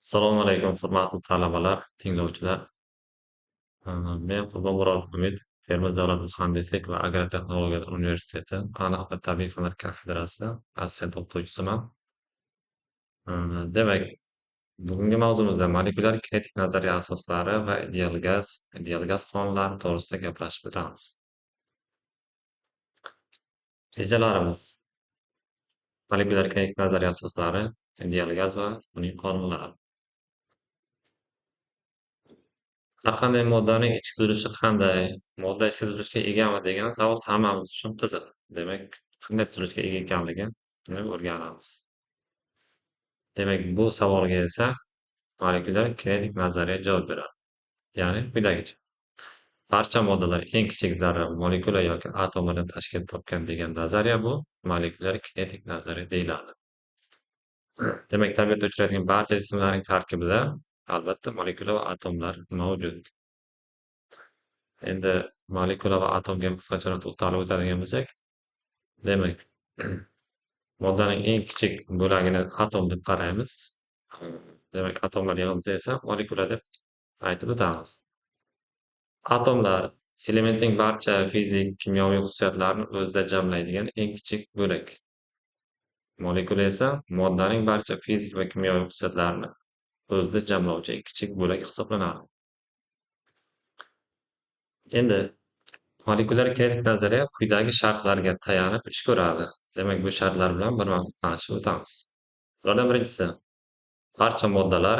Assalomu alaykum, hurmatli talabalar, tinglovchilar. Men Qurbon Umid, Termiz davlat muhandislik va agrotexnologiyalar universiteti aniq va tabiiy fanlar kafedrasida assistent o'qituvchisiman. Demak, bugungi mavzumizda molekulyar kinetik nazariya asoslari va ideal gaz qonunlari to'g'risida gaplashib o'tamiz. Rejalarimiz: molekulyar kinetik nazariya asoslari, ideal gaz va uning qonunlari. Har qanday moddaning ichki tuzilishi qanday? Modda ichki tuzilishga egami degan savol hammamiz uchun qiziq. Demak, qanday tuzilishga ega ekanligini o'rganamiz. Demak, bu savolga esa molekulyar kinetik nazariya javob beradi. Ya'ni quyidagicha. Barcha moddalar eng kichik zarra, molekula yoki atomlardan tashkil topgan degan nazariya bu molekulyar kinetik nazariya deyiladi. Demak, tabiatda uchraydigan barcha jismlarning tarkibida albatta molekula va atomlar mavjud. Endi molekula va atomga qisqacharoq to'xtalib o'tadigan bo'lsak, demak, moddaning eng kichik bo'lagini atom deb qaraymiz. Demak, atomlar yig'indisi esa molekula deb aytib o'tamiz. Atomlar elementning barcha fizik, kimyoviy xususiyatlarini o'zida jamlaydigan eng kichik bo'lak. Molekula esa moddaning barcha fizik va kimyoviy xususiyatlarini o'zida jamlovchi eng kichik bo'lak hisoblanadi. Endi molekulyar kinetik nazariya quyidagi shartlarga tayanib ish ko'radi. Demak, bu shartlar bilan birma-bir tanishib o'tamiz. Ulardan birinchisi, barcha moddalar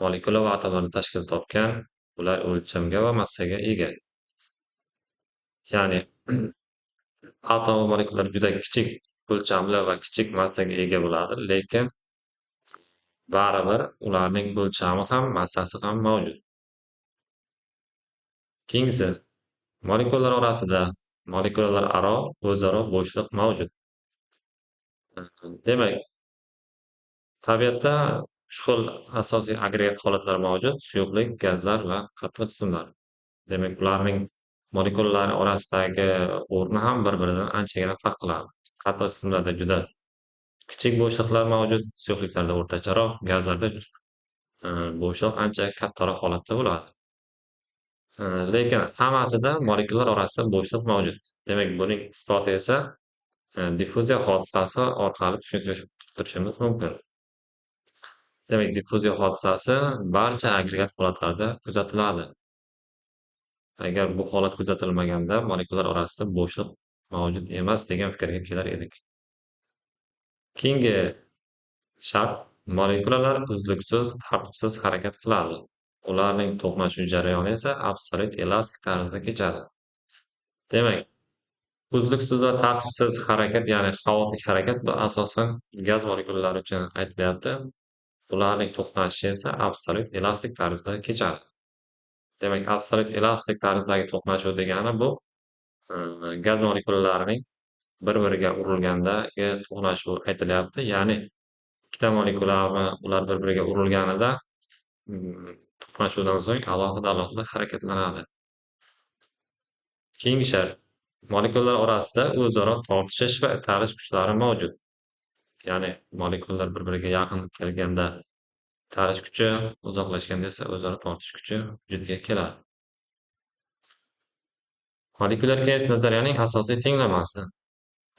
molekula va atomlarni tashkil topgan, ular o'lchamga va massaga ega. Ya'ni atom va molekulalar juda kichik o'lchamli va kichik massaga ega bo'ladi, lekin baribir ularning o'lchami ham, massasi ham mavjud. Keyingisi, molekulalar aro o'zaro bo'shliq mavjud. Demak, tabiatda 3 xil asosiy agregat holatlar mavjud: suyuqlik, gazlar va qattiq jismlar. Demak, ularning molekulalari orasidagi o'rni ham bir-biridan anchagina farq qiladi. Qattiq jismlarda juda kichik bo'shliqlar mavjud, suyuqliklarda o'rtacharoq, gazlarda bo'shliq ancha kattaroq holatda bo'ladi. Lekin hammasida molekulalar orasida bo'shliq mavjud. Demak, buning isboti esa diffuziya hodisasi orqali tushuntirishimiz mumkin. Demak, diffuziya hodisasi barcha agregat holatlarda kuzatiladi. Agar bu holat kuzatilmaganda molekulalar orasida bo'shliq mavjud emas degan fikrga kelar edik. Keyingi shart: molekulalar uzluksiz, tartibsiz harakat qiladi. Ularning to'qnashuv jarayoni esa absolyut elastik tarzda kechadi. Demak, uzluksiz va tartibsiz harakat, ya'ni xaotik harakat, bu asosan gaz molekulalari uchun aytilyapti. Ularning to'qnashishi esa absolyut elastik tarzda kechadi. Demak, absolyut elastik tarzdagi to'qnashuv degani bu gaz molekulalarining bir-biriga urilgandagi to'qnashuv aytilyapti. Ya'ni ikkita molekulami ular bir-biriga urilganida to'qnashuvdan so'ng alohida harakatlanadi. Keyingi shart: molekulalar orasida o'zaro tortishish va italish kuchlari mavjud. Ya'ni molekulalar bir-biriga yaqin kelganda italish kuchi, uzoqlashganda esa o'zaro tortish kuchi vujudga keladi. Molekulyar kinetik nazariyaning asosiy tenglamasi.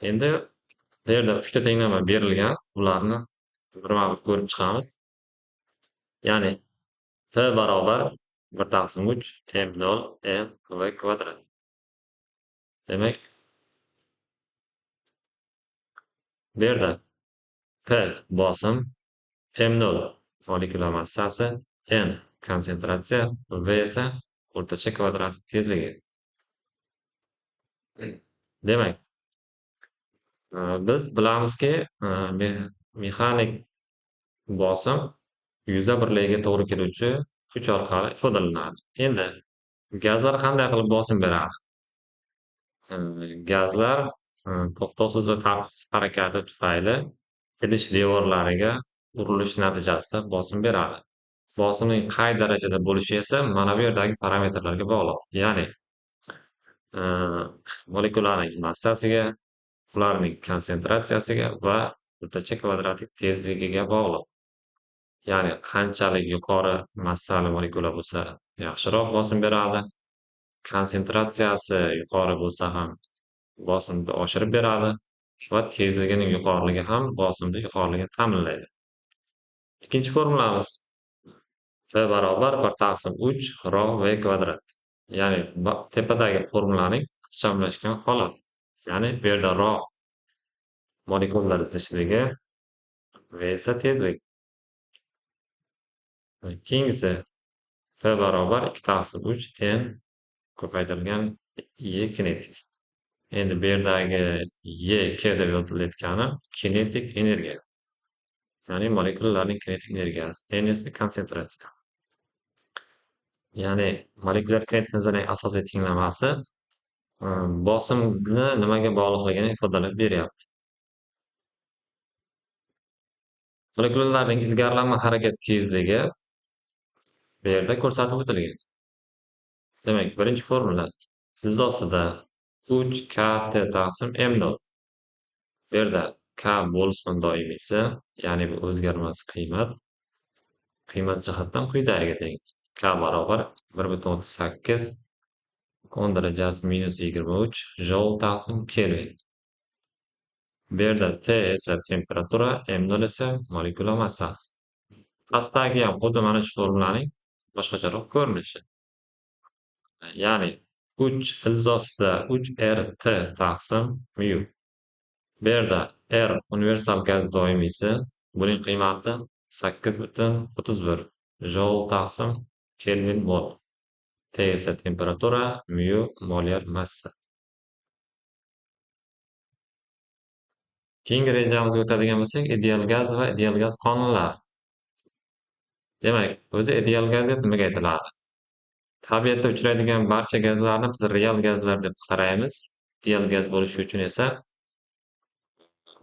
Endi bu yerda 3 ta tenglama berilgan. Ularni birma-bir ko'rib chiqamiz. Ya'ni P barobar 1/3 m0 n v kvadrat. Demak, bu yerda P bosim, m0 molekula massasi, n konsentratsiya, v esa o'rtacha kvadratlik tezligi. Demak, biz bilamizki, mexanik bosim yuza birligiga to'g'ri keluvchi kuch orqali ifodalanadi. Endi gazlar qanday qilib bosim beradi? Gazlar to'xtovsiz va tartibsiz harakati tufayli idish devorlariga urilish natijasida bosim beradi. Bosimning qay darajada bo'lishi esa mana bu yerdagi parametrlarga bog'liq. Ya'ni molekulaning massasiga, ularning konsentratsiyasiga va o'rtacha kvadratlik tezligiga bog'liq. Ya'ni qanchalik yuqori massali molekula bo'lsa, yaxshiroq bosim beradi. Konsentratsiyasi yuqori bo'lsa ham bosimni oshirib beradi va tezligining yuqoriligi ham bosimni yuqoriligini ta'minlaydi. Ikkinchi formulamiz V barobar 1/3 rho V kvadrat. Ya'ni tepadagi formulaning ixchamlashgan holati. Ya'ni bu yerda rho molekulalar zichligi, V esa tezlik. Keyingisi V barobar 2/3 n ko'paytirilgan E kinetik. Endi bu yerdagi E K deb yozilayotgani kinetik energiya. Ya'ni molekulalarning kinetik energiyasi. N esa konsentratsiya. Ya'ni molekulyar kinetik nazariyaning asosiy tenglamasi bosimni nimaga bog'liqligini ifodalab beryapti. Molekulalarning ilgarilanma harakat tezligi bu yerda ko'rsatib o'tilgan. Demak, birinchi formula izdosida 3kt taqsim m0. Bu yerda k bo'lisman doimiysi, ya'ni bu o'zgarmas qiymat. Qiymat jihatdan quyidagiga teng. K barobar 1,38 10 darajasi -23 joule taqsim Kelvin. Bu yerda T esa temperatura, M0 esa molekula massasi. Pastdagi ham xuddi mana shu formulaning boshqacharoq ko'rinishi. Ya'ni 3 ilzosida 3RT taqsim mu. Bu yerda R universal gaz doimiysi, buning qiymati 8,31 joule taqsim Kelvin mol. T esa temperatura, mu molyar massa. Keyingi rejamizga o'tadigan bo'lsak, ideal gaz va ideal gaz qonunlari. Demak, o'zi ideal gaz deb nimaga aytiladi? Tabiatda uchraydigan barcha gazlarni biz real gazlar deb qaraymiz. Ideal gaz bo'lishi uchun esa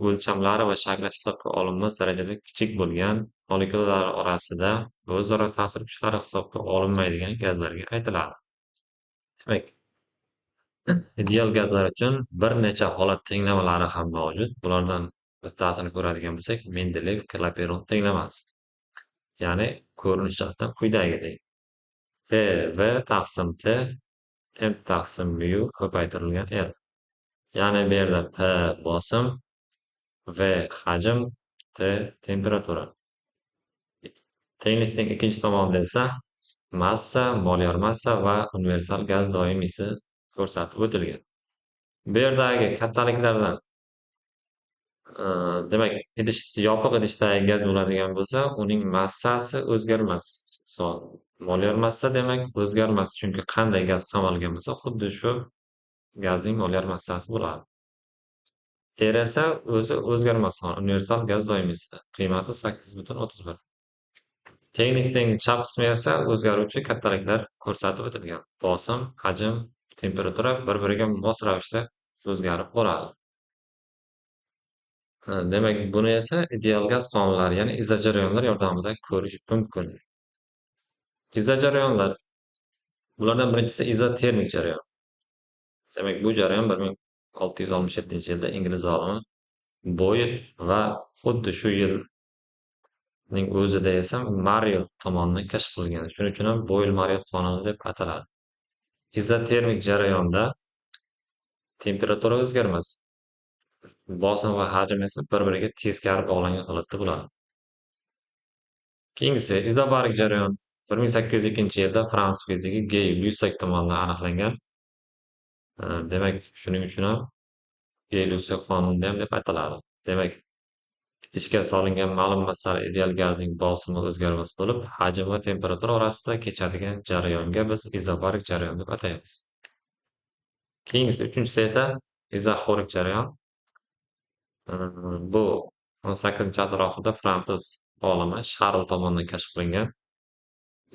o'lchamlari va shakli hisobga olinmas darajada kichik bo'lgan, molekulalar orasida o'zaro ta'sir kuchlari hisobga olinmaydigan gazlarga aytiladi. Demak, ideal gazlar uchun bir necha holat tenglamalari ham mavjud. Bulardan bittasini ko'radigan bo'lsak, Mendeleev-Klaperon tenglamasi. Ya'ni ko'rinish jihatdan quyidagidek. PV taqsim T M taqsim mu ko'paytirilgan R. Ya'ni bu yerda P bosim, V hajm, T temperatura. Tenglikning ikkinchi tomonida esa massa, molyar massa va universal gaz doimiysi ko'rsatib o'tilgan. Bu yerdagi kattaliklardan demak, yopiq idishdagi gaz bo'ladigan bo'lsa, uning massasi o'zgarmas. Molyar massa demak o'zgarmas, chunki qanday gaz qamalgan bo'lsa, xuddi shu gazning molyar massasi bo'ladi. R esa o'zi o'zgarmas universal gaz doimiysi. Qiymati 8,31. Tenglikning chap qismi esa o'zgaruvchi kattaliklar ko'rsatib o'tilgan. Bosim, hajm, temperatura bir-biriga mos ravishda o'zgarib boradi. Demak, buni esa ideal gaz qonunlari, ya'ni izojarayonlar yordamida ko'rish mumkin. Izojarayonlar, bulardan birinchisi izotermik jarayon. Demak, bu jarayon 1667-yilda ingliz olimi Boyle va xuddi shu yilning o'zida esa Marriott tomonidan kashf qilingan. Shuning uchun ham Boyle-Marriott qonuni deb ataladi. Izotermik jarayonda temperatura o'zgarmas. Bosim va hajm esa bir-biriga teskari bog'langan holatda bo'ladi. Keyingisi izobarik jarayon 1802-yilda fransuz fiziki Gey Lussac tomonidan aniqlangan. Demak, shuning uchun ham Gey-Lussac qonuni ham deb ataladi. Demak, idishga solingan ma'lum massali ideal gazning bosimi o'zgarmas bo'lib, hajm va temperatura orasida kechadigan jarayonga biz izobarik jarayon deb ataymiz. Keyingisi uchinchisi esa izoxorik jarayon. Bu 18-asr oxirida fransuz olimi Sharl tomonidan kashf qilingan.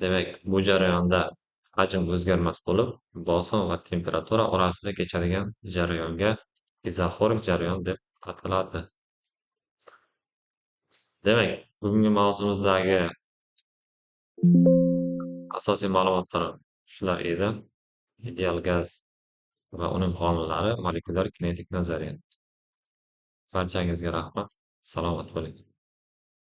Demak, bu jarayonda hajm o'zgarmas bo'lib, bosim va temperatura orasida kechadigan jarayonga izoxorik jarayon deb ataladi. Demak, bugungi mavzumizdagi asosiy ma'lumotlar shular edi. Ideal gaz va uning qonunlari, molekulyar kinetik nazariyat. Barchangizga rahmat. Salomat bo'ling.